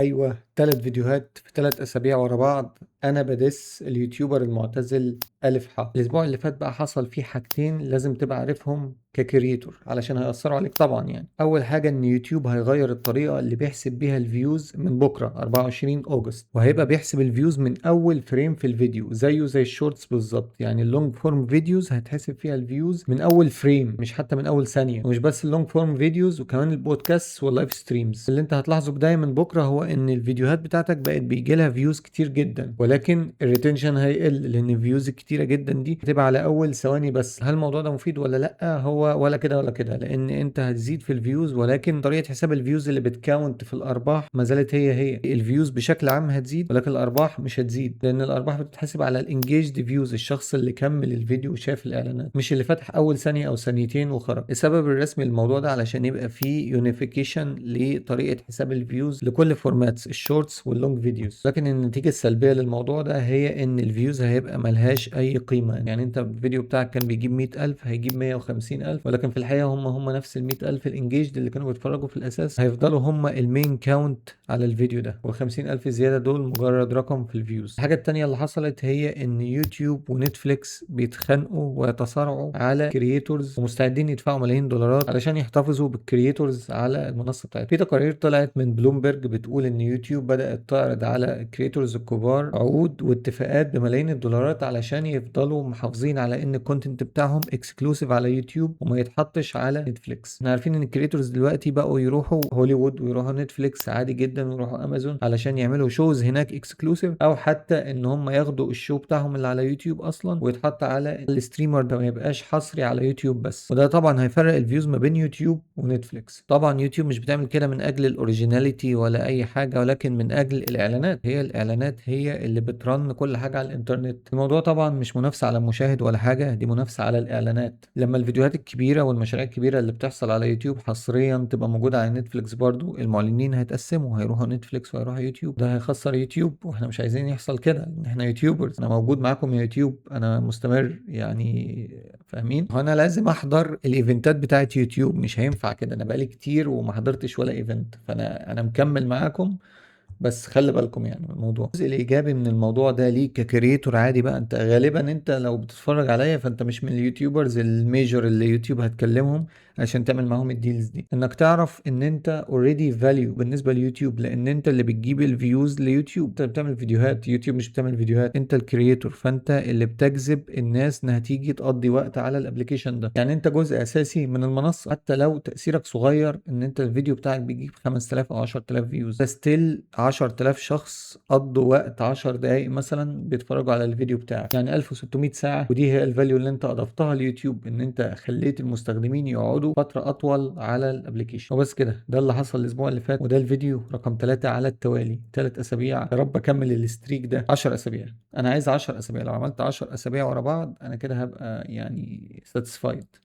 ايوه، 3 فيديوهات في 3 اسابيع ورا بعض. انا بدس اليوتيوبر المعتزل الف ح. الاسبوع اللي فات بقى حصل فيه حاجتين لازم تبقى عارفهم ككرييتور علشان هيأثروا عليك طبعا. يعني اول حاجه ان يوتيوب هيغير الطريقه اللي بيحسب بيها الفيوز من بكره 24 اغسطس، وهيبقى بيحسب الفيوز من اول فريم في الفيديو زيه زي الشورتس بالظبط. يعني اللونج فورم فيديوز هتحسب فيها الفيوز من اول فريم، مش حتى من اول ثانيه. ومش بس اللونج فورم فيديوز، وكمان البودكاست واللايف ستريمز. اللي انت هتلاحظه بدايه من بكره هو ان الفيديوهات بتاعتك بقت بيجي لها فيوز كتير جدا، ولكن الريتنشن هيقل لان الفيوز الكتيره جدا دي هتبقى على اول ثواني بس. هل الموضوع ده مفيد ولا لا؟ هو ولا كده ولا كده، لان انت هتزيد في الفيوز ولكن طريقه حساب الفيوز اللي بتكاونت في الارباح ما زالت هي. الفيوز بشكل عام هتزيد ولكن الارباح مش هتزيد، لان الارباح بتتحسب على الانجيجد فيوز، الشخص اللي كمل الفيديو وشاف الاعلانات، مش اللي فتح اول ثانيه او ثانيتين وخرج. السبب الرسمي للموضوع ده علشان يبقى فيه يونيفيكيشن لطريقه حساب الفيوز لكل فورماتس الشورتس واللونج فيديوز. لكن النتيجه السلبيه للموضوع ده هي ان الفيوز هيبقى ملهاش اي قيمه. يعني انت الفيديو بتاعك كان بيجيب 100,000 هيجيب 150,000، ولكن في الحقيقه هم نفس ال 100,000 الانجيجد اللي كانوا بيتفرجوا في الاساس هيفضلوا هم المين كاونت على الفيديو ده، وال 50,000 زياده دول مجرد رقم في الفيوز. الحاجه التانيه اللي حصلت هي ان يوتيوب ونتفليكس بيتخانقوا ويتصارعوا على كرييتورز، ومستعدين يدفعوا ملايين دولارات علشان يحتفظوا بالكرييتورز على المنصه بتاعتهم. في تقارير طلعت من بلومبرج بتقول ان يوتيوب بدات تعرض على الكرييتورز الكبار عقود واتفاقات بملايين الدولارات علشان يفضلوا محافظين على ان الكونتنت بتاعهم اكسكلوسيف على يوتيوب وما يتحطش على نتفليكس. احنا عارفين ان الكرييتورز دلوقتي بقوا يروحوا هوليوود ويروحوا نتفليكس عادي جدا ويروحوا امازون علشان يعملوا شوز هناك اكسكلوسيف، او حتى ان هم ياخدوا الشو بتاعهم اللي على يوتيوب اصلا ويتحط على الستريمر ده، ما يبقاش حصري على يوتيوب بس. وده طبعا هيفرق الفيوز ما بين يوتيوب ونتفليكس. طبعا يوتيوب مش بتعمل كده من اجل الاوريجيناليتي ولا اي حاجه، ولكن من اجل الاعلانات. هي الاعلانات هي اللي بترن كل حاجه على الانترنت. الموضوع طبعا مش منافسه على المشاهد ولا حاجه، دي منافسه على الاعلانات. لما الفيديوهات الكبيره والمشاريع الكبيره اللي بتحصل على يوتيوب حصريا تبقى موجوده على نتفليكس برضو، المعلنين هيتقسموا، هيروحوا نتفليكس وهيروحوا يوتيوب. ده هيخسر يوتيوب واحنا مش عايزين يحصل كده، لان احنا يوتيوبرز. انا موجود معاكم يا يوتيوب، انا مستمر يعني، فاهمين؟ وانا لازم احضر الايفنتات بتاعت يوتيوب، مش هينفع كده. انا بقالي كتير وما حضرتش ولا ايفنت، فانا مكمل معاكم. بس خلي بالكم يعني من الموضوع. الجزء الايجابي من الموضوع ده ليك ككرييتور عادي بقى، انت غالبا انت لو بتتفرج عليا فانت مش من اليوتيوبرز الميجور اللي يوتيوب هتكلمهم عشان تعمل معاهم الديلز دي. انك تعرف ان انت اوريدي فاليو بالنسبه ليوتيوب، لان انت اللي بتجيب الفيوز ليوتيوب. انت بتعمل فيديوهات، يوتيوب مش بتعمل فيديوهات. انت الكرييتور، فانت اللي بتجذب الناس انها تيجي تقضي وقت على الابليكيشن ده. يعني انت جزء اساسي من المنصه، حتى لو تاثيرك صغير ان انت الفيديو بتاعك بيجيب 5000 او 10000 فيوز، ده ستيل 10,000 شخص قضوا وقت 10 دقايق مثلا بيتفرجوا على الفيديو بتاعك، يعني 1600 ساعة. ودي هي الفاليو اللي انت اضفتها ليوتيوب، ان انت خليت المستخدمين يقعدوا فترة اطول على الابليكيشن. وبس كده، ده اللي حصل الاسبوع اللي فات، وده الفيديو رقم 3 على التوالي. 3 اسابيع، يا رب اكمل الستريك ده 10 اسابيع. انا عايز 10 اسابيع، لو عملت 10 اسابيع ورا بعض انا كده هبقى يعني ساتيسفايد.